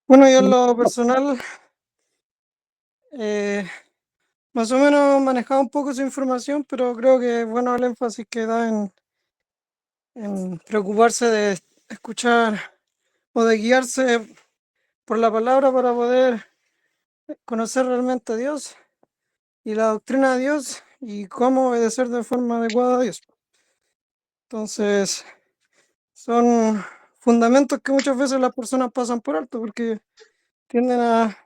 Bueno, yo en lo personal, eh, más o menos manejaba un poco esa información, pero creo que es bueno el énfasis que da en preocuparse de escuchar o de guiarse por la palabra para poder conocer realmente a Dios y la doctrina de Dios y cómo obedecer de forma adecuada a Dios. Entonces, son fundamentos que muchas veces las personas pasan por alto porque tienden a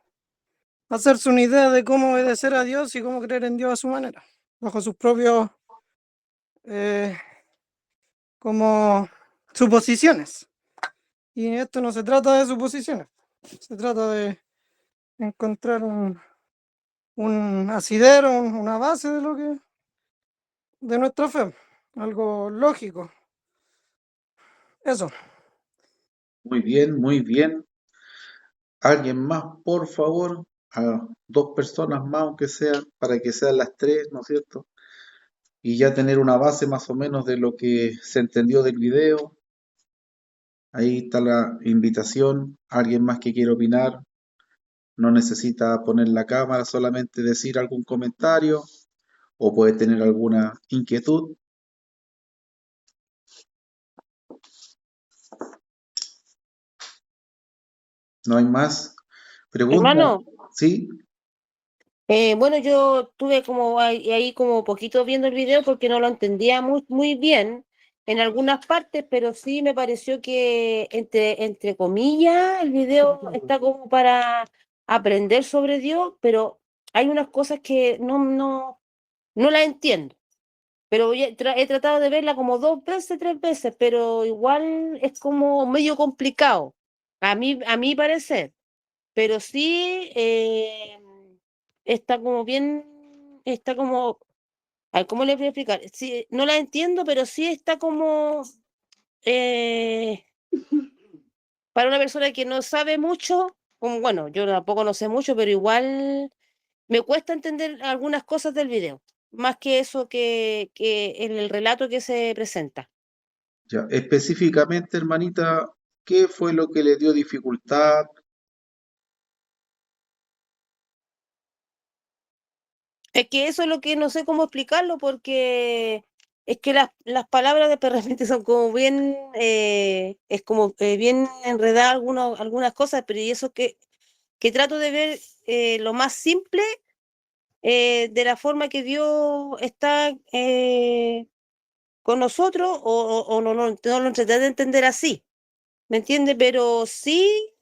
hacerse una idea de cómo obedecer a Dios y cómo creer en Dios a su manera, bajo sus propios eh, como suposiciones. Y esto no se trata de suposiciones, se trata de encontrar un asidero, una base de lo que, de nuestra fe, algo lógico. Eso. Muy bien, muy bien. ¿Alguien más, por favor? A dos personas más, aunque sea, para que sean las tres, ¿no es cierto? Y ya tener una base más o menos de lo que se entendió del video. Ahí está la invitación. ¿Alguien más que quiera opinar? No necesita poner la cámara, solamente decir algún comentario o puede tener alguna inquietud. No hay más preguntas. Hermano, ¿Sí? bueno, yo tuve como ahí como poquito viendo el video porque no lo entendía muy bien en algunas partes, pero sí me pareció que entre comillas el video está como para aprender sobre Dios, pero hay unas cosas que no las entiendo. Pero he tratado de verla como 2 veces, 3 veces, pero igual es como medio complicado, a mi parecer. Pero sí está como bien, está como, a ver, ¿cómo le voy a explicar? Sí, no la entiendo, pero sí está como, eh, para una persona que no sabe mucho, como, bueno, yo tampoco no sé mucho, pero igual me cuesta entender algunas cosas del video, más que eso que en el relato que se presenta. Ya. Específicamente, hermanita, ¿qué fue lo que le dio dificultad? Es que eso es lo que no sé cómo explicarlo porque es que las palabras de repente son como bien, es como bien enredadas algunas cosas, pero y eso que trato de ver lo más simple de la forma que Dios está con nosotros o no lo traté de entender así, ¿me entiende? Pero sí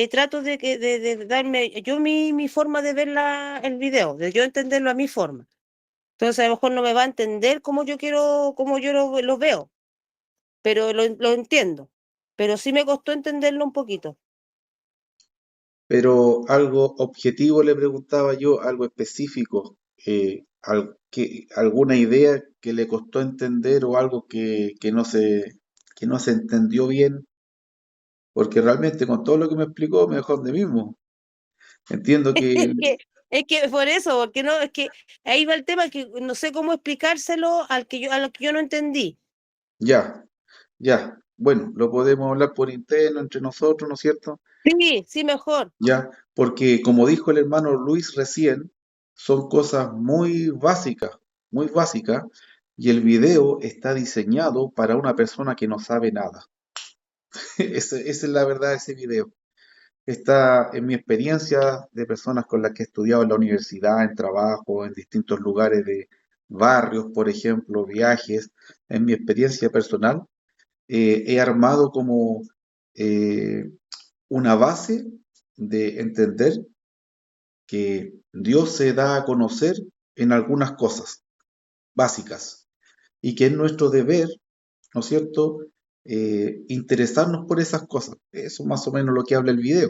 trato de darme yo mi forma de ver el video, de yo entenderlo a mi forma. Entonces a lo mejor no me va a entender como yo quiero, como yo lo veo, pero lo entiendo. Pero sí me costó entenderlo un poquito. Pero algo objetivo le preguntaba yo, algo específico, alguna idea que le costó entender o algo que no se entendió bien, porque realmente con todo lo que me explicó me dejó donde mismo. Entiendo que Es que, es que por eso, porque no, es que ahí va el tema que no sé cómo explicárselo a lo que yo no entendí. ya, ya, bueno, lo podemos hablar por interno entre nosotros, ¿no es cierto? Sí, sí, mejor. Ya, porque como dijo el hermano Luis recién, son cosas muy básicas, y el video está diseñado para una persona que no sabe nada. Esa es la verdad de ese video. Está en mi experiencia de personas con las que he estudiado en la universidad, en trabajo, en distintos lugares de barrios, por ejemplo, viajes. En mi experiencia personal, he armado como eh, una base de entender que Dios se da a conocer en algunas cosas básicas y que es nuestro deber, ¿no es cierto?, interesarnos por esas cosas. Eso más o menos lo que habla el video.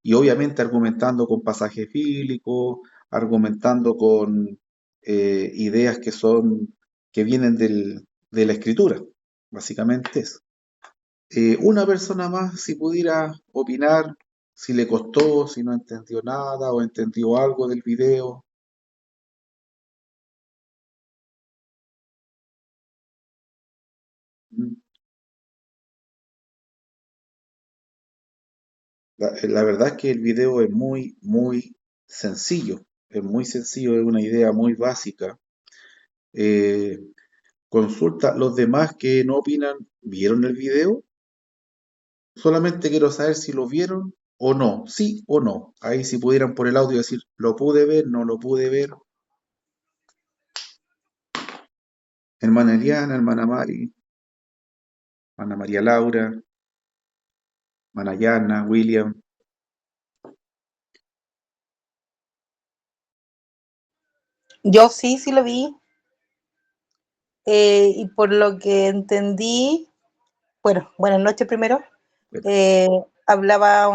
Y obviamente argumentando con pasajes bíblicos, argumentando con ideas que vienen de la escritura. Básicamente eso. Una persona más, si pudiera opinar, si le costó, si no entendió nada o entendió algo del video. Mm. La verdad es que el video es muy, muy sencillo. Es muy sencillo, es una idea muy básica. Eh, Consulta, los demás que no opinan, ¿vieron el video? Solamente quiero saber si lo vieron o no, sí o no. Ahí si pudieran por el audio decir, lo pude ver, no lo pude ver. Hermana Eliana, hermana Mari, hermana María Laura, hermana Yana, William. Yo sí, sí lo vi, y por lo que entendí, bueno, buenas noches primero, Bueno, hablaba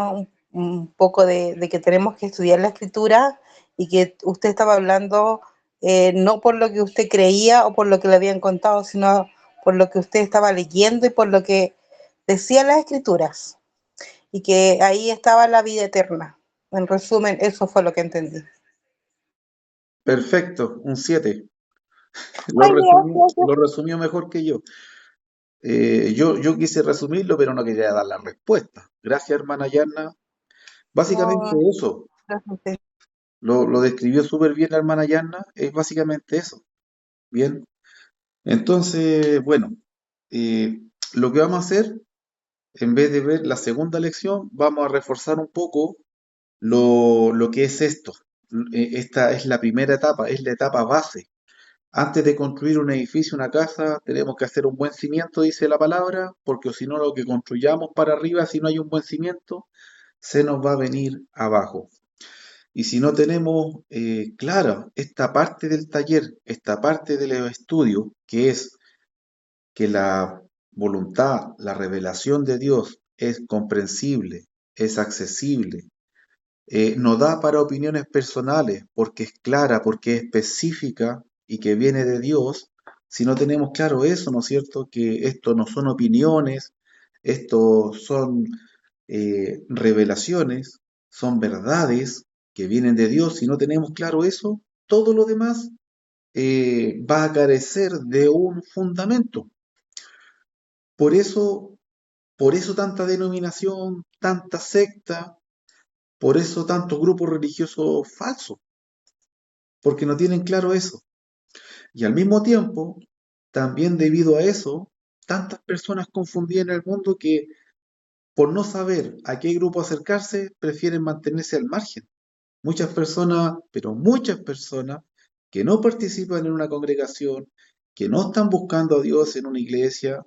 un poco de que tenemos que estudiar la escritura y que usted estaba hablando no por lo que usted creía o por lo que le habían contado, sino por lo que usted estaba leyendo y por lo que decían las escrituras y que ahí estaba la vida eterna. En resumen, eso fue lo que entendí. perfecto, un 7. Ay, gracias. Lo resumió mejor que yo. Yo quise resumirlo, pero no quería dar la respuesta. Gracias, hermana Yana. Básicamente No, eso. gracias a usted. Lo describió súper bien la hermana Yana. Es básicamente eso. Bien. Entonces, bueno, eh, lo que vamos a hacer, en vez de ver la segunda lección, vamos a reforzar un poco lo que es esto. Esta es la primera etapa, es la etapa base. Antes de construir un edificio, una casa, tenemos que hacer un buen cimiento, dice la palabra, porque si no lo que construyamos para arriba, si no hay un buen cimiento, se nos va a venir abajo. Y si no tenemos clara esta parte del taller, esta parte del estudio, que es que la voluntad, la revelación de Dios es comprensible, es accesible, no da para opiniones personales porque es clara, porque es específica y que viene de Dios. Si no tenemos claro eso, ¿no es cierto? Que esto no son opiniones, esto son revelaciones, son verdades que vienen de Dios. Si no tenemos claro eso, todo lo demás va a carecer de un fundamento. Por eso, por eso tanta denominación, tanta secta, por eso tantos grupos religiosos falsos, porque no tienen claro eso. Y al mismo tiempo, también debido a eso, tantas personas confundidas en el mundo que por no saber a qué grupo acercarse, prefieren mantenerse al margen. Muchas personas, pero muchas personas, que no participan en una congregación, que no están buscando a Dios en una iglesia,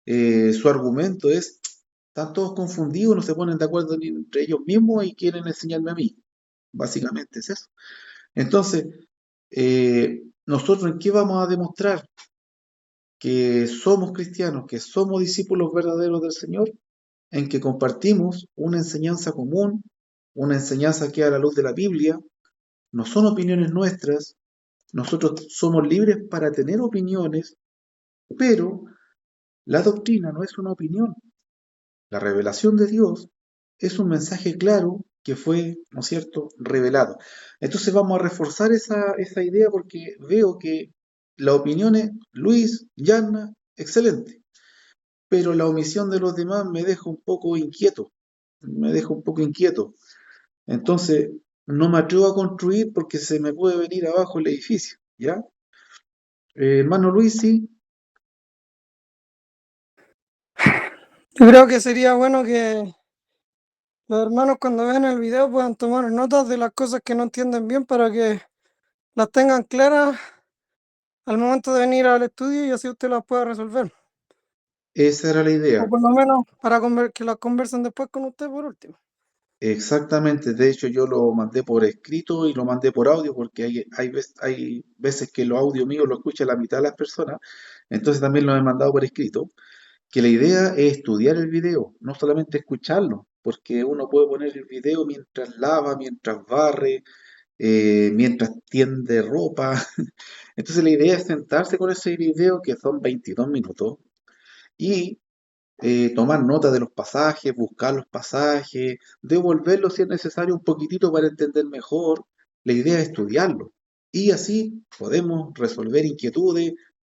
su argumento es, están todos confundidos, no se ponen de acuerdo ni entre ellos mismos y quieren enseñarme a mí. Básicamente es eso. Entonces, nosotros en qué vamos a demostrar que somos cristianos, que somos discípulos verdaderos del Señor, en que compartimos una enseñanza común, una enseñanza que a la luz de la Biblia, no son opiniones nuestras, nosotros somos libres para tener opiniones, pero la doctrina no es una opinión. La revelación de Dios es un mensaje claro que fue, ¿no es cierto?, revelado. Entonces vamos a reforzar esa idea porque veo que la opinión es Luis, Yanna, excelente, pero la omisión de los demás me deja un poco inquieto, me deja un poco inquieto. Entonces no me atrevo a construir porque se me puede venir abajo el edificio, ¿ya? Hermano Luis, sí, Yo creo que sería bueno que los hermanos cuando vean el video puedan tomar notas de las cosas que no entienden bien para que las tengan claras al momento de venir al estudio y así usted las pueda resolver. esa era la O idea. por lo menos para que las conversen después con usted por último. Exactamente, de hecho yo lo mandé por escrito y lo mandé por audio porque hay veces que los audios míos lo escucha la mitad de las personas, entonces también lo he mandado por escrito, que la idea es estudiar el video, no solamente escucharlo, porque uno puede poner el video mientras lava, mientras barre, mientras tiende ropa, entonces la idea es sentarse con ese video que son 22 minutos y tomar nota de los pasajes, buscar los pasajes, devolverlos si es necesario un poquitito para entender mejor. La idea es estudiarlo. Y así podemos resolver inquietudes,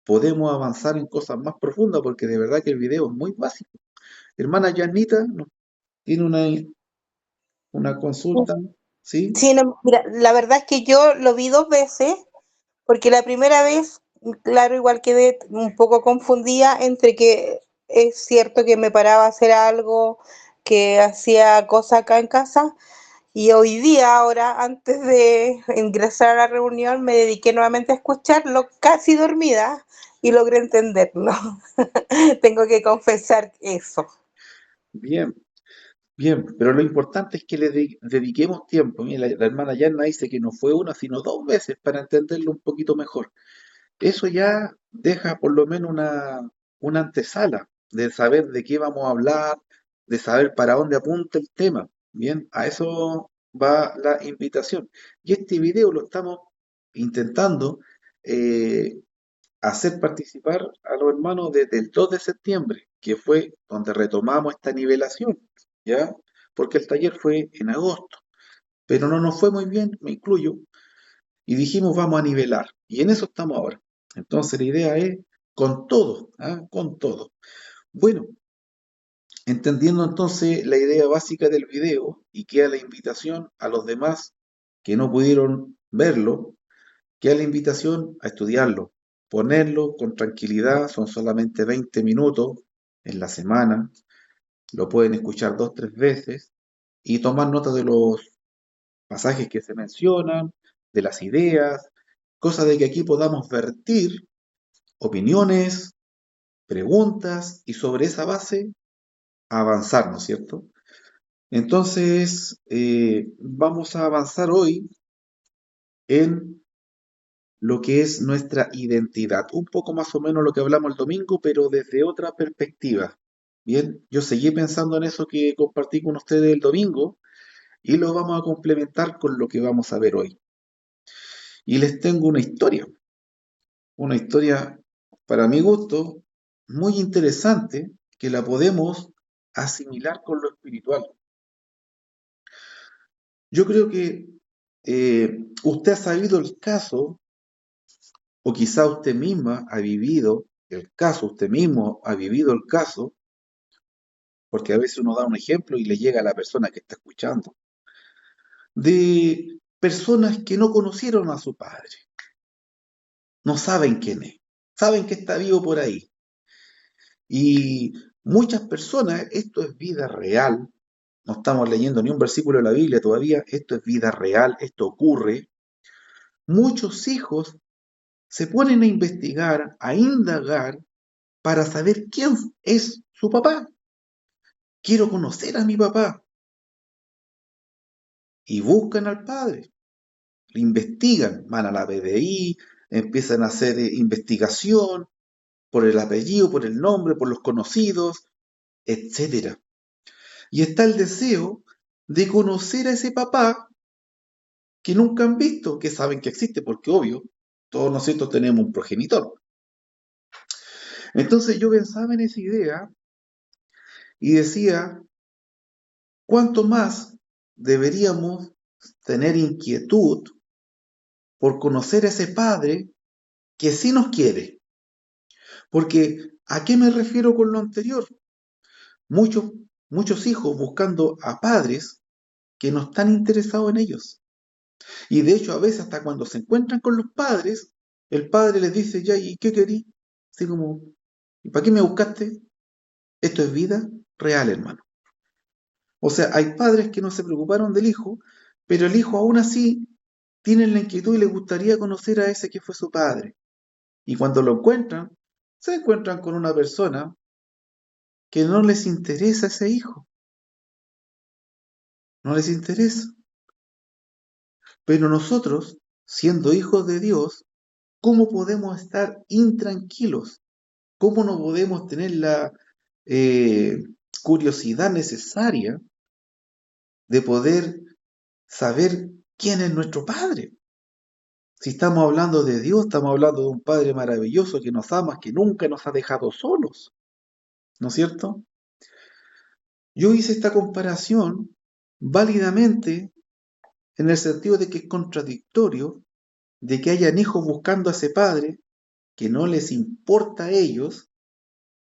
podemos avanzar en cosas más profundas, porque de verdad que el video es muy básico. Hermana Janita tiene una consulta, ¿sí? Sí, no, mira, la verdad es que yo lo vi 2 veces, porque la primera vez, claro, igual quedé un poco confundida entre que es cierto que me paraba a hacer algo, que hacía cosas acá en casa, y hoy día, ahora, antes de ingresar a la reunión, me dediqué nuevamente a escucharlo casi dormida y logré entenderlo. Tengo que confesar eso. Bien, bien, pero lo importante es que le dediquemos tiempo. Mira, la hermana Yanna dice que no fue una, sino 2 veces para entenderlo un poquito mejor. Eso ya deja por lo menos una antesala de saber de qué vamos a hablar, de saber para dónde apunta el tema. Bien, a eso va la invitación. Y este video lo estamos intentando eh, hacer participar a los hermanos desde el 2 de septiembre, que fue donde retomamos esta nivelación, ¿ya? Porque el taller fue en agosto, pero no nos fue muy bien, me incluyo, y dijimos vamos a nivelar, y en eso estamos ahora. Entonces la idea es con todo, ¿ah? Con todo. Bueno, entendiendo entonces la idea básica del video y queda la invitación a los demás que no pudieron verlo, queda la invitación a estudiarlo, ponerlo con tranquilidad, son solamente 20 minutos en la semana, lo pueden escuchar 2, 3 veces y tomar nota de los pasajes que se mencionan, de las ideas, cosa de que aquí podamos vertir opiniones, preguntas y sobre esa base avanzar, ¿no es cierto? Entonces, vamos a avanzar hoy en lo que es nuestra identidad, un poco más o menos lo que hablamos el domingo, pero desde otra perspectiva. Bien, yo seguí pensando en eso que compartí con ustedes el domingo y lo vamos a complementar con lo que vamos a ver hoy. Y les tengo una historia para mi gusto muy interesante que la podemos asimilar con lo espiritual. Yo creo que usted ha sabido el caso, o quizá usted misma ha vivido el caso, usted mismo ha vivido el caso, porque a veces uno da un ejemplo y le llega a la persona que está escuchando, de personas que no conocieron a su padre, no saben quién es, saben que está vivo por ahí. Y muchas personas, esto es vida real, no estamos leyendo ni un versículo de la Biblia todavía, esto es vida real, esto ocurre. Muchos hijos se ponen a investigar, a indagar para saber quién es su papá. Quiero conocer a mi papá. Y buscan al padre, lo investigan, van a la PDI, empiezan a hacer investigación por el apellido, por el nombre, por los conocidos, etcétera. Y está el deseo de conocer a ese papá que nunca han visto, que saben que existe, porque obvio, todos nosotros tenemos un progenitor. Entonces yo pensaba en esa idea y decía, ¿cuánto más deberíamos tener inquietud por conocer a ese padre que sí nos quiere? Porque, ¿a qué me refiero con lo anterior? Muchos, muchos hijos buscando a padres que no están interesados en ellos. Y de hecho, a veces hasta cuando se encuentran con los padres, el padre les dice, ya, ¿y qué querí? Así como, ¿y para qué me buscaste? Esto es vida real, hermano. O sea, hay padres que no se preocuparon del hijo, pero el hijo aún así tiene la inquietud y le gustaría conocer a ese que fue su padre. Y cuando lo encuentran, se encuentran con una persona que no les interesa ese hijo, no les interesa. Pero nosotros, siendo hijos de Dios, ¿cómo podemos estar intranquilos? ¿Cómo no podemos tener la eh, curiosidad necesaria de poder saber quién es nuestro Padre? Si estamos hablando de Dios, estamos hablando de un Padre maravilloso que nos ama, que nunca nos ha dejado solos, ¿no es cierto? Yo hice esta comparación válidamente en el sentido de que es contradictorio de que hayan hijos buscando a ese padre que no les importa a ellos,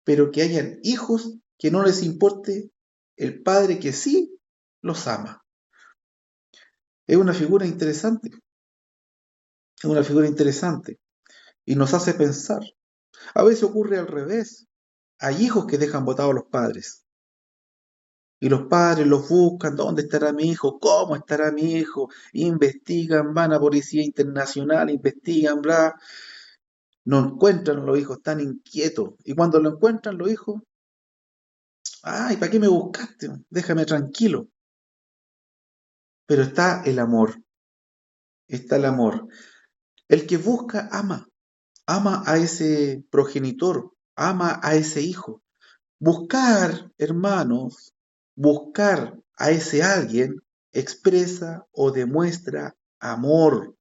pero que hayan hijos que no les importe el padre que sí los ama. Es una figura interesante, es una figura interesante y nos hace pensar. A veces ocurre al revés. Hay hijos que dejan botados a los padres y los padres los buscan, ¿dónde estará mi hijo? ¿Cómo estará mi hijo? Investigan, van a Policía Internacional, investigan, bla. No encuentran a los hijos, están inquietos. Y cuando lo encuentran los hijos, ay, ¿para qué me buscaste? Déjame tranquilo. Pero está el amor, está el amor. El que busca ama, ama a ese progenitor, ama a ese hijo. Buscar, hermanos, buscar a ese alguien expresa o demuestra amor.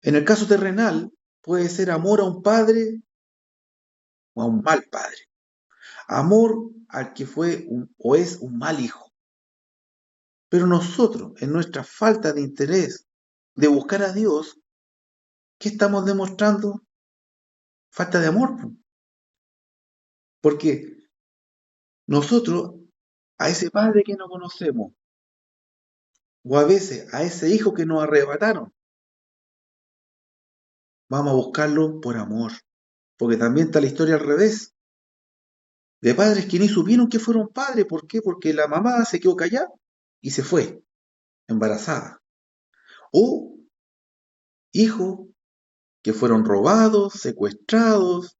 En el caso terrenal, puede ser amor a un padre o a un mal padre. Amor al que fue o es un mal hijo. Pero nosotros, en nuestra falta de interés de buscar a Dios, ¿qué estamos demostrando? Falta de amor. Porque nosotros, a ese padre que no conocemos, o a veces a ese hijo que nos arrebataron, vamos a buscarlo por amor. Porque también está la historia al revés, de padres que ni supieron que fueron padres. ¿Por qué? Porque la mamá se quedó callada y se fue, embarazada. O hijos que fueron robados, secuestrados,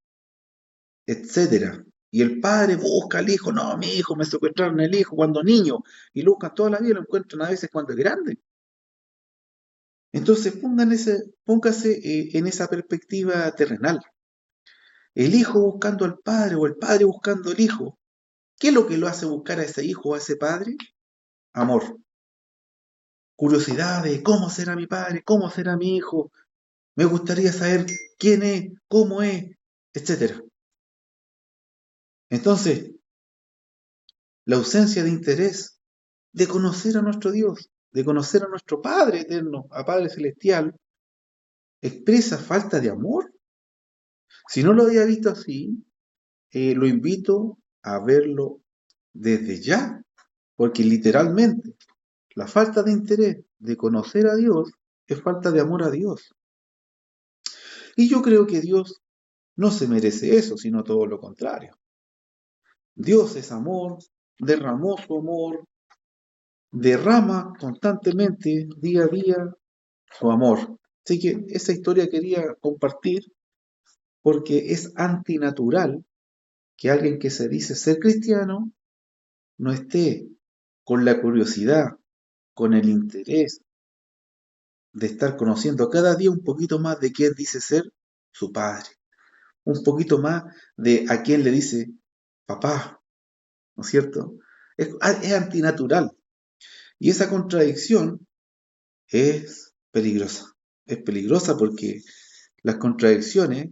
etcétera. Y el padre busca al hijo, no, mi hijo, me secuestraron el hijo cuando niño, y lo buscan toda la vida y lo encuentran a veces cuando es grande. Entonces póngase en esa perspectiva terrenal. El hijo buscando al padre o el padre buscando al hijo. ¿Qué es lo que lo hace buscar a ese hijo o a ese padre? Amor. Curiosidad de cómo será mi padre, cómo será mi hijo. Me gustaría saber quién es, cómo es, etcétera. Entonces, la ausencia de interés de conocer a nuestro Dios, de conocer a nuestro Padre eterno, a Padre celestial, expresa falta de amor. Si no lo había visto así, lo invito a verlo desde ya, porque literalmente la falta de interés de conocer a Dios es falta de amor a Dios. Y yo creo que Dios no se merece eso, sino todo lo contrario. Dios es amor, derramó su amor, derrama constantemente, día a día, su amor. Así que esa historia quería compartir porque es antinatural que alguien que se dice ser cristiano no esté con la curiosidad, con el interés de estar conociendo cada día un poquito más de quién dice ser su padre, un poquito más de a quién le dice papá, ¿no es cierto? Es antinatural. Y esa contradicción es peligrosa porque las contradicciones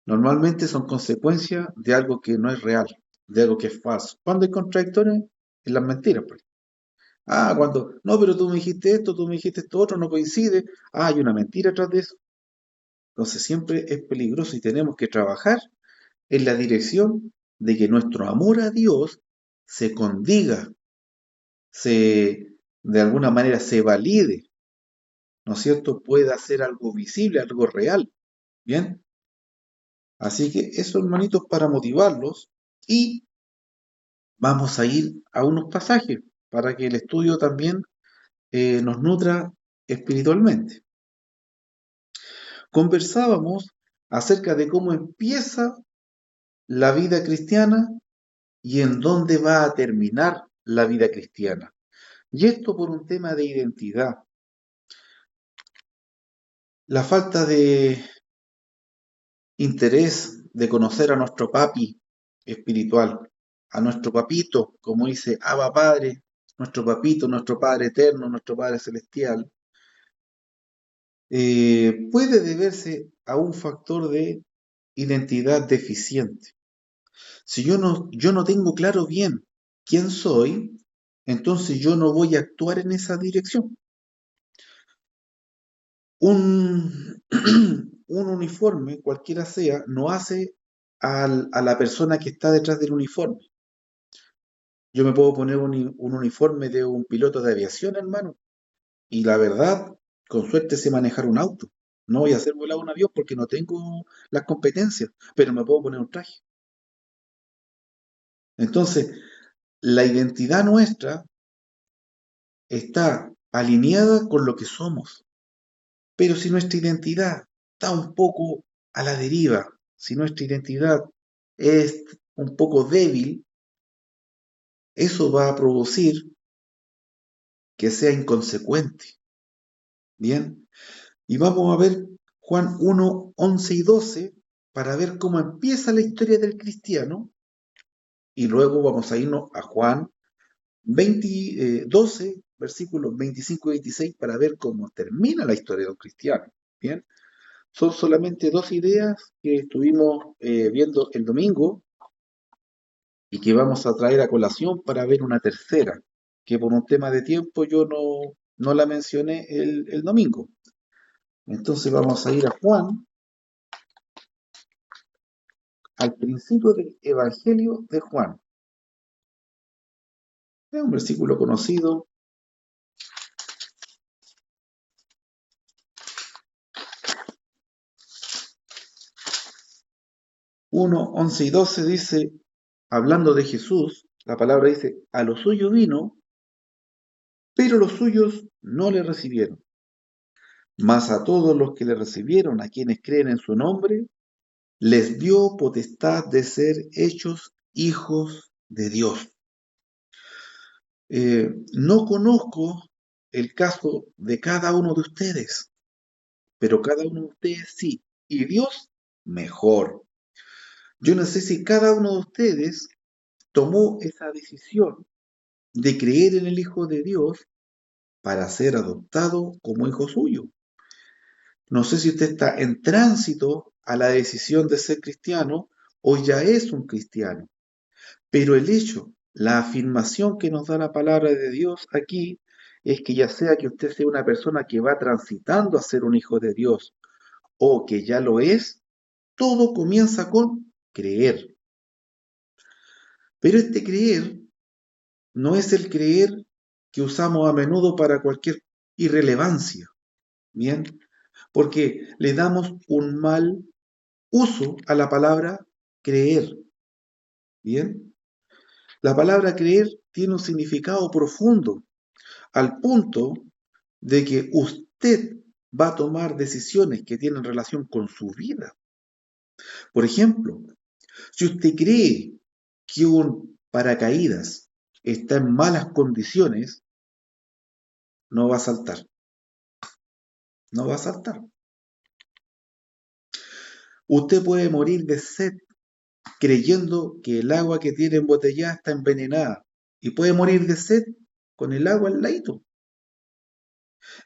normalmente son consecuencia de algo que no es real, de algo que es falso. Cuando hay contradicciones, en las mentiras, pues. Cuando, no, pero tú me dijiste esto, tú me dijiste esto otro, no coincide. Hay una mentira atrás de eso. Entonces siempre es peligroso y tenemos que trabajar en la dirección de que nuestro amor a Dios se condiga, de alguna manera se valide, ¿no es cierto? Pueda ser algo visible, algo real. ¿Bien? Así que eso, hermanitos, para motivarlos y vamos a ir a unos pasajes para que el estudio también nos nutra espiritualmente. Conversábamos acerca de cómo empieza la vida cristiana y en dónde va a terminar la vida cristiana. Y esto por un tema de identidad. La falta de interés de conocer a nuestro papi espiritual, a nuestro papito, como dice Abba Padre, nuestro papito, nuestro Padre eterno, nuestro Padre celestial, puede deberse a un factor de identidad deficiente. Si yo no tengo claro bien quién soy, entonces yo no voy a actuar en esa dirección. Un, un uniforme, cualquiera sea, no hace a la persona que está detrás del uniforme. Yo me puedo poner un uniforme de un piloto de aviación, hermano, Y la verdad, con suerte sé manejar un auto. No voy a hacer volar un avión porque no tengo las competencias, pero me puedo poner un traje. Entonces, la identidad nuestra está alineada con lo que somos. Pero si nuestra identidad está un poco a la deriva, si nuestra identidad es un poco débil, eso va a producir que sea inconsecuente. Bien, y vamos a ver Juan 1, 11 y 12 para ver cómo empieza la historia del cristiano y luego vamos a irnos a Juan 12, versículos 25 y 26 para ver cómo termina la historia de un cristiano. Bien, son solamente dos ideas que estuvimos viendo el domingo y que vamos a traer a colación para ver una tercera, que por un tema de tiempo yo no la mencioné el domingo. Entonces vamos a ir a Juan, al principio del Evangelio de Juan. Es un versículo conocido. 1, 11 y 12 dice, hablando de Jesús, la palabra dice, a lo suyo vino, pero los suyos no le recibieron. Mas a todos los que le recibieron, a quienes creen en su nombre, les dio potestad de ser hechos hijos de Dios. No conozco el caso de cada uno de ustedes, pero cada uno de ustedes sí, y Dios mejor. Yo no sé si cada uno de ustedes tomó esa decisión de creer en el Hijo de Dios para ser adoptado como hijo suyo. No sé si usted está en tránsito a la decisión de ser cristiano o ya es un cristiano. Pero el hecho, la afirmación que nos da la palabra de Dios aquí es que ya sea que usted sea una persona que va transitando a ser un hijo de Dios o que ya lo es, todo comienza con creer. Pero este creer no es el creer que usamos a menudo para cualquier irrelevancia, ¿bien? Porque le damos un mal uso a la palabra creer, ¿bien? La palabra creer tiene un significado profundo, al punto de que usted va a tomar decisiones que tienen relación con su vida. Por ejemplo, si usted cree que un paracaídas está en malas condiciones, no va a saltar, no va a saltar. Usted puede morir de sed creyendo que el agua que tiene embotellada está envenenada y puede morir de sed con el agua al ladito.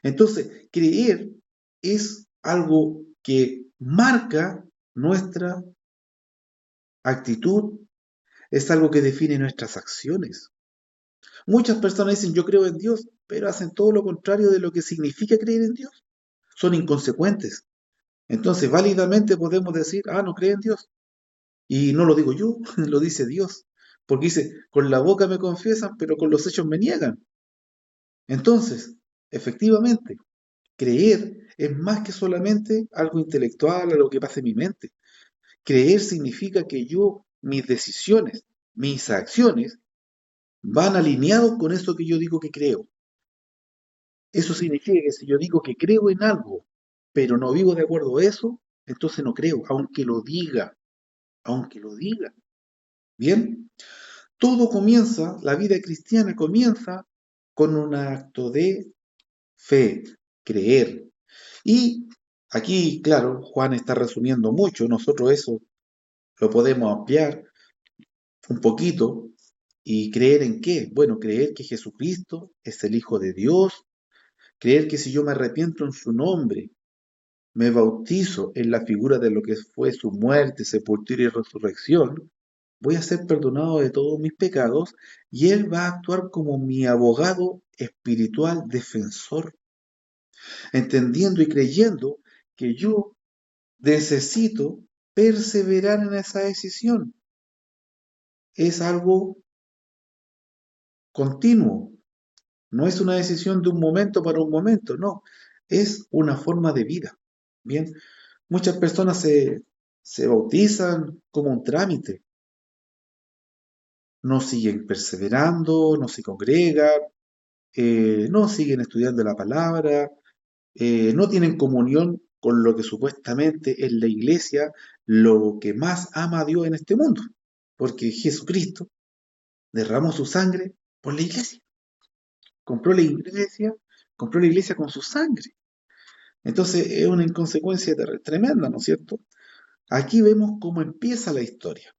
Entonces, creer es algo que marca nuestra actitud, es algo que define nuestras acciones. Muchas personas dicen yo creo en Dios, pero hacen todo lo contrario de lo que significa creer en Dios. Son inconsecuentes. Entonces, válidamente podemos decir, no cree en Dios. Y no lo digo yo, lo dice Dios. Porque dice, con la boca me confiesan, pero con los hechos me niegan. Entonces, efectivamente, creer es más que solamente algo intelectual, algo que pasa en mi mente. Creer significa que mis decisiones, mis acciones, van alineados con eso que yo digo que creo. Eso significa que si yo digo que creo en algo, pero no vivo de acuerdo a eso, entonces no creo, aunque lo diga, aunque lo diga. Bien, todo comienza, la vida cristiana comienza con un acto de fe, creer. Y aquí, claro, Juan está resumiendo mucho, nosotros eso lo podemos ampliar un poquito y creer en qué. Bueno, creer que Jesucristo es el Hijo de Dios, creer que si yo me arrepiento en su nombre, me bautizo en la figura de lo que fue su muerte, sepultura y resurrección, voy a ser perdonado de todos mis pecados y Él va a actuar como mi abogado espiritual defensor, entendiendo y creyendo que yo necesito perseverar en esa decisión. Es algo continuo. No es una decisión de un momento para un momento, no. Es una forma de vida. Bien, muchas personas se bautizan como un trámite. No siguen perseverando, no se congregan, no siguen estudiando la palabra, no tienen comunión con lo que supuestamente es la iglesia, lo que más ama a Dios en este mundo. Porque Jesucristo derramó su sangre por la iglesia. Compró la iglesia, compró la iglesia con su sangre. Entonces es una inconsecuencia tremenda, ¿no es cierto? Aquí vemos cómo empieza la historia.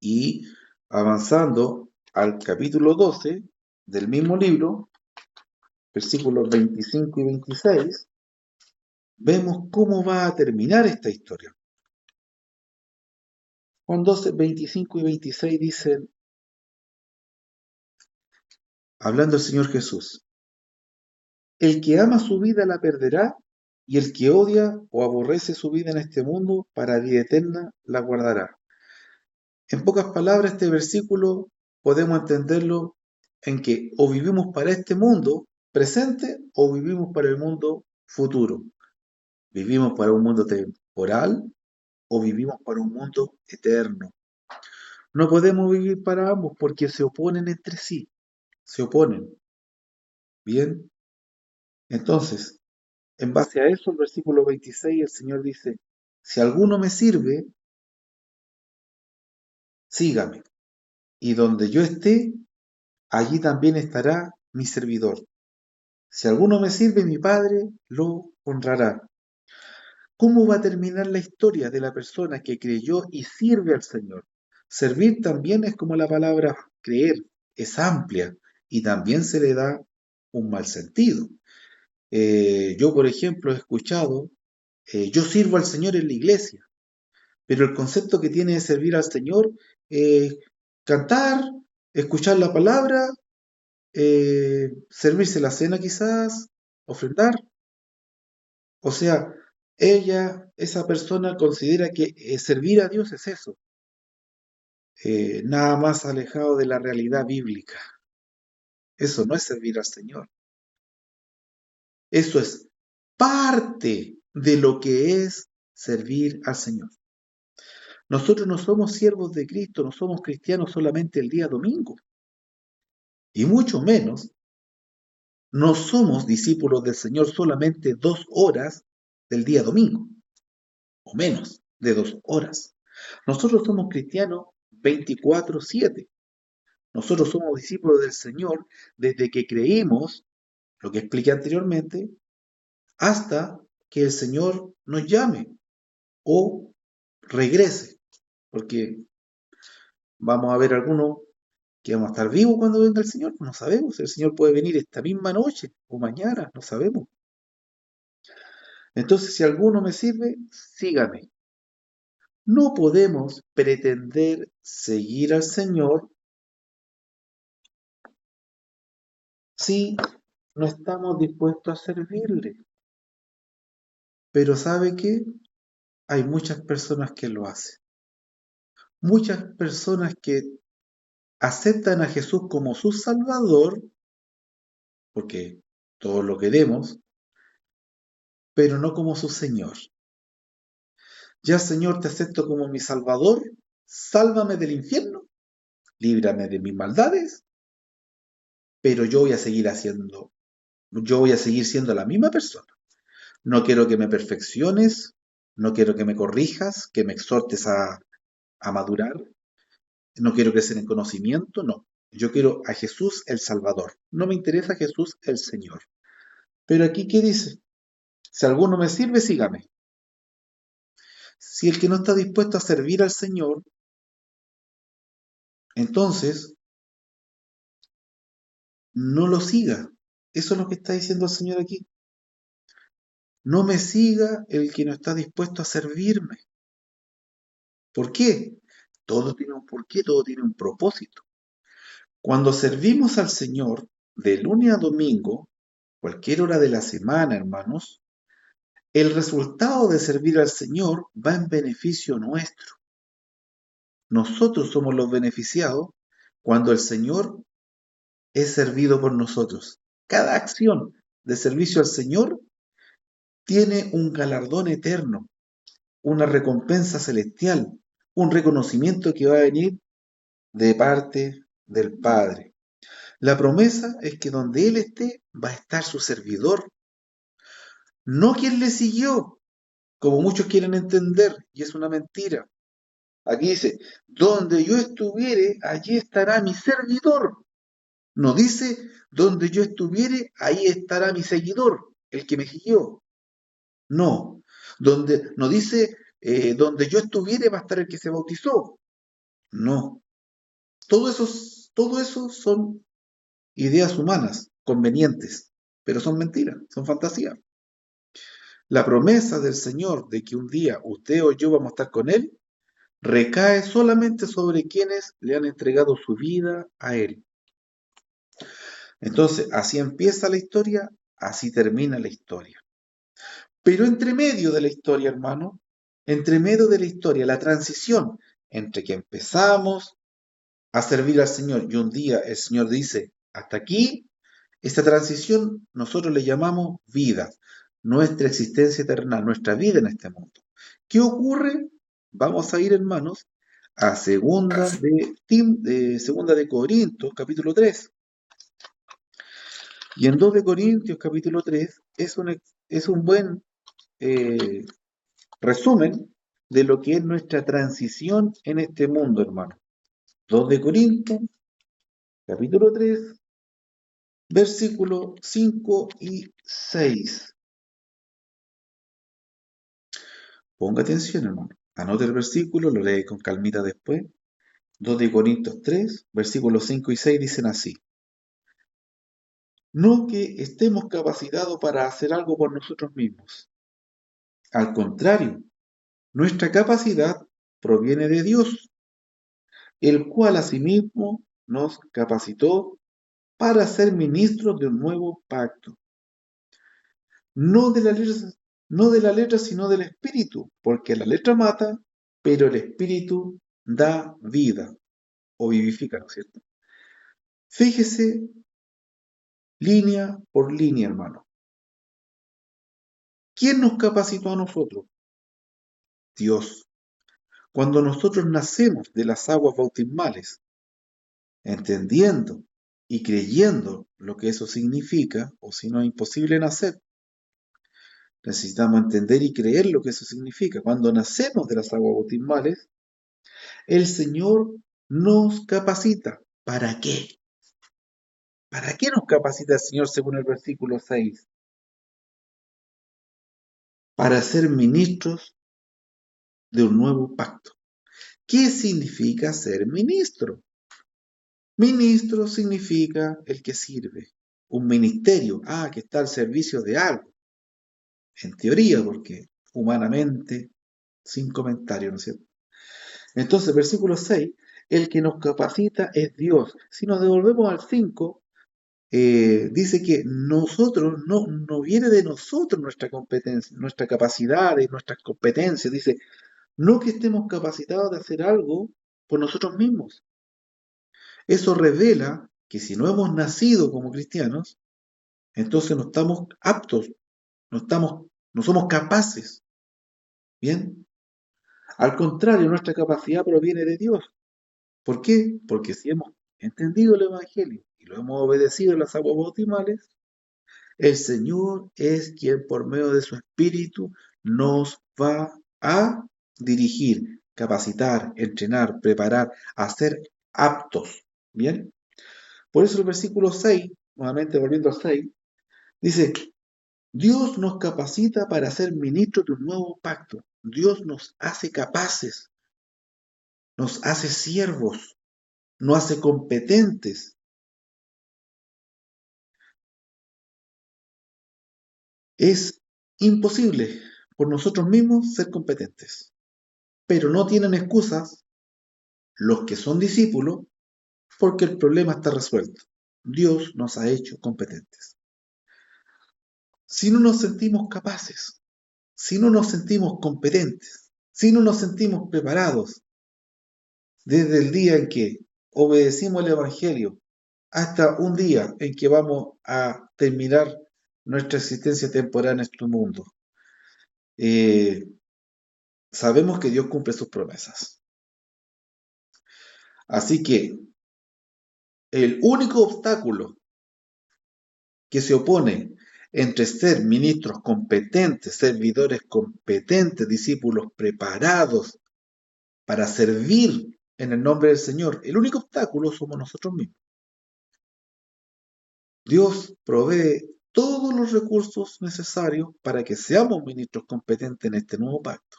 Y avanzando al capítulo 12 del mismo libro, versículos 25 y 26, vemos cómo va a terminar esta historia. Juan 12, 25 y 26 dicen, hablando el Señor Jesús, el que ama su vida la perderá, y el que odia o aborrece su vida en este mundo, para vida eterna la guardará. En pocas palabras, este versículo podemos entenderlo en que o vivimos para este mundo presente o vivimos para el mundo futuro. Vivimos para un mundo temporal o vivimos para un mundo eterno. No podemos vivir para ambos porque se oponen entre sí, se oponen. Bien, entonces, en base a eso, el versículo 26, el Señor dice, si alguno me sirve, sígame, y donde yo esté, allí también estará mi servidor. Si alguno me sirve, mi Padre lo honrará. ¿Cómo va a terminar la historia de la persona que creyó y sirve al Señor? Servir también es como la palabra creer, es amplia y también se le da un mal sentido. Yo, por ejemplo, he escuchado, yo sirvo al Señor en la iglesia, pero el concepto que tiene de servir al Señor es cantar, escuchar la palabra, servirse la cena quizás, ofrendar. O sea, esa persona considera que servir a Dios es eso, nada más alejado de la realidad bíblica. Eso no es servir al Señor. Eso es parte de lo que es servir al Señor. Nosotros no somos siervos de Cristo, no somos cristianos solamente el día domingo. Y mucho menos, no somos discípulos del Señor solamente 2 horas del día domingo, o menos de 2 horas. Nosotros somos cristianos 24/7. Nosotros somos discípulos del Señor desde que creímos, lo que expliqué anteriormente, hasta que el Señor nos llame o regrese. Porque vamos a ver algunos que vamos a estar vivos cuando venga el Señor, no sabemos. El Señor puede venir esta misma noche o mañana, no sabemos. Entonces, si alguno me sirve, sígame. No podemos pretender seguir al Señor si no estamos dispuestos a servirle. Pero ¿sabe qué? Hay muchas personas que lo hacen. Muchas personas que aceptan a Jesús como su Salvador, porque todos lo queremos, pero no como su Señor. Ya, Señor, te acepto como mi Salvador, sálvame del infierno, líbrame de mis maldades, pero yo voy a seguir siendo la misma persona. No quiero que me perfecciones, no quiero que me corrijas, que me exhortes a madurar, no quiero crecer en conocimiento, no. Yo quiero a Jesús el Salvador. No me interesa Jesús el Señor. Pero aquí, ¿qué dice? Si alguno me sirve, sígame. Si el que no está dispuesto a servir al Señor, entonces no lo siga. Eso es lo que está diciendo el Señor aquí. No me siga el que no está dispuesto a servirme. ¿Por qué? Todo tiene un porqué, todo tiene un propósito. Cuando servimos al Señor de lunes a domingo, cualquier hora de la semana, hermanos, el resultado de servir al Señor va en beneficio nuestro. Nosotros somos los beneficiados cuando el Señor es servido por nosotros. Cada acción de servicio al Señor tiene un galardón eterno, una recompensa celestial, un reconocimiento que va a venir de parte del Padre. La promesa es que donde Él esté, va a estar su servidor, no quien le siguió, como muchos quieren entender, y es una mentira. Aquí dice, donde yo estuviere, allí estará mi servidor. No dice, donde yo estuviere, ahí estará mi seguidor, el que me siguió. No, no dice, donde yo estuviere va a estar el que se bautizó. No, todo eso son ideas humanas, convenientes, pero son mentiras, son fantasías. La promesa del Señor de que un día usted o yo vamos a estar con Él recae solamente sobre quienes le han entregado su vida a Él. Entonces, así empieza la historia, así termina la historia. Pero entre medio de la historia, hermano, entre medio de la historia, la transición entre que empezamos a servir al Señor y un día el Señor dice, hasta aquí, esta transición nosotros le llamamos vida, nuestra existencia eterna, nuestra vida en este mundo. ¿Qué ocurre? Vamos a ir, hermanos, a segunda de Corintios, capítulo 3. Y en 2 de Corintios, capítulo 3, es un buen resumen de lo que es nuestra transición en este mundo, hermano. 2 de Corintios, capítulo 3, versículos 5 y 6. Ponga atención, hermano. Anote el versículo, lo lee con calmita después. 2 de Corintios 3, versículos 5 y 6 dicen así. No que estemos capacitados para hacer algo por nosotros mismos. Al contrario, nuestra capacidad proviene de Dios, el cual asimismo nos capacitó para ser ministros de un nuevo pacto. No de la letra, sino del Espíritu, porque la letra mata, pero el Espíritu da vida o vivifica, ¿no es cierto? Fíjese línea por línea, hermano. ¿Quién nos capacitó a nosotros? Dios. Cuando nosotros nacemos de las aguas bautismales, entendiendo y creyendo lo que eso significa, o si no es imposible nacer, necesitamos entender y creer lo que eso significa. Cuando nacemos de las aguas bautismales, el Señor nos capacita. ¿Para qué? ¿Para qué nos capacita el Señor según el versículo 6? Para ser ministros de un nuevo pacto. ¿Qué significa ser ministro? Ministro significa el que sirve. Un ministerio, que está al servicio de algo. En teoría, porque humanamente, sin comentario, ¿no es cierto? Entonces, versículo 6, el que nos capacita es Dios. Si nos devolvemos al 5, dice que nosotros, no viene de nosotros nuestra competencia, nuestra capacidad, nuestras competencias. Dice, no que estemos capacitados de hacer algo por nosotros mismos. Eso revela que si no hemos nacido como cristianos, entonces no estamos aptos, no somos capaces. ¿Bien? Al contrario, nuestra capacidad proviene de Dios. ¿Por qué? Porque si hemos entendido el Evangelio y lo hemos obedecido en las aguas bautismales, el Señor es quien por medio de su Espíritu nos va a dirigir, capacitar, entrenar, preparar, hacer aptos. ¿Bien? Por eso el versículo 6, nuevamente volviendo al 6, dice, Dios nos capacita para ser ministros de un nuevo pacto. Dios nos hace capaces, nos hace siervos, nos hace competentes. Es imposible por nosotros mismos ser competentes, pero no tienen excusas los que son discípulos porque el problema está resuelto. Dios nos ha hecho competentes. Si no nos sentimos capaces, si no nos sentimos competentes, si no nos sentimos preparados, desde el día en que obedecimos el Evangelio hasta un día en que vamos a terminar nuestra existencia temporal en este mundo. Sabemos que Dios cumple sus promesas. Así que el único obstáculo que se opone entre ser ministros competentes, servidores competentes, discípulos preparados para servir en el nombre del Señor, el único obstáculo somos nosotros mismos. Dios provee todos los recursos necesarios para que seamos ministros competentes en este nuevo pacto.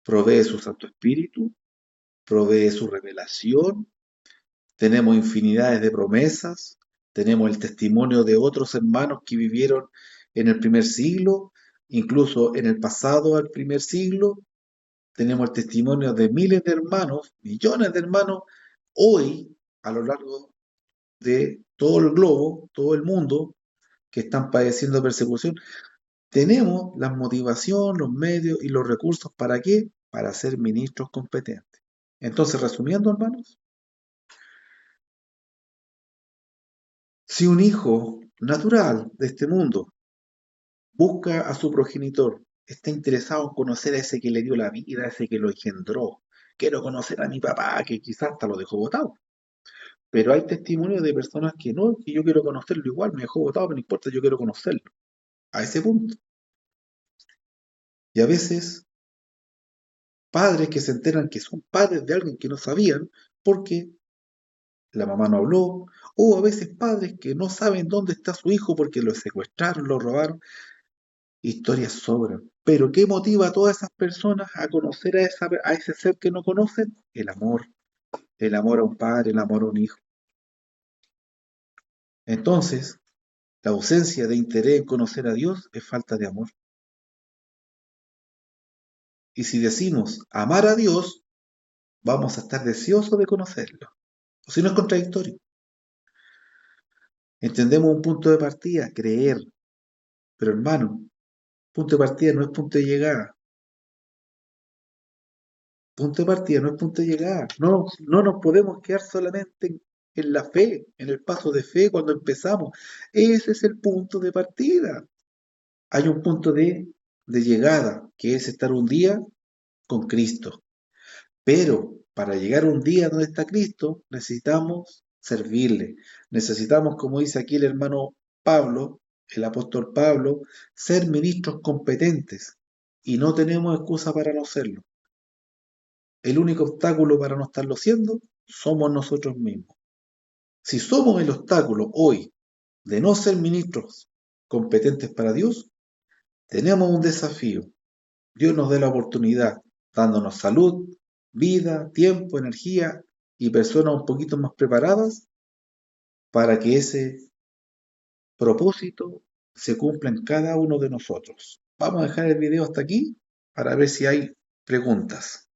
Provee su Santo Espíritu, provee su revelación, tenemos infinidades de promesas, tenemos el testimonio de otros hermanos que vivieron en el primer siglo, incluso en el pasado al primer siglo, tenemos el testimonio de miles de hermanos, millones de hermanos, hoy a lo largo de todo el globo, todo el mundo, que están padeciendo persecución. Tenemos la motivación, los medios y los recursos, ¿para qué? Para ser ministros competentes. Entonces, resumiendo, hermanos, si un hijo natural de este mundo busca a su progenitor, está interesado en conocer a ese que le dio la vida, a ese que lo engendró, quiero conocer a mi papá, que quizás hasta lo dejó botado. Pero hay testimonios de personas que no, que yo quiero conocerlo igual, me dejó botado, pero no importa, yo quiero conocerlo. A ese punto. Y a veces, padres que se enteran que son padres de alguien que no sabían, porque la mamá no habló, o a veces padres que no saben dónde está su hijo porque lo secuestraron, lo robaron. Historias sobran. Pero ¿qué motiva a todas esas personas a conocer a ese ser que no conocen? El amor a un padre, el amor a un hijo. Entonces, la ausencia de interés en conocer a Dios es falta de amor. Y si decimos amar a Dios, vamos a estar deseosos de conocerlo. O si no es contradictorio. Entendemos un punto de partida, creer. Pero hermano, punto de partida no es punto de llegada. Punto de partida no es punto de llegada. No nos podemos quedar solamente en la fe, en el paso de fe cuando empezamos. Ese es el punto de partida. Hay un punto de llegada, que es estar un día con Cristo. Pero para llegar un día donde está Cristo, necesitamos servirle. Necesitamos, como dice aquí el hermano Pablo, el apóstol Pablo, ser ministros competentes. Y no tenemos excusa para no serlo. El único obstáculo para no estarlo siendo somos nosotros mismos. Si somos el obstáculo hoy de no ser ministros competentes para Dios, tenemos un desafío. Dios nos dé la oportunidad, dándonos salud, vida, tiempo, energía y personas un poquito más preparadas para que ese propósito se cumpla en cada uno de nosotros. Vamos a dejar el video hasta aquí para ver si hay preguntas.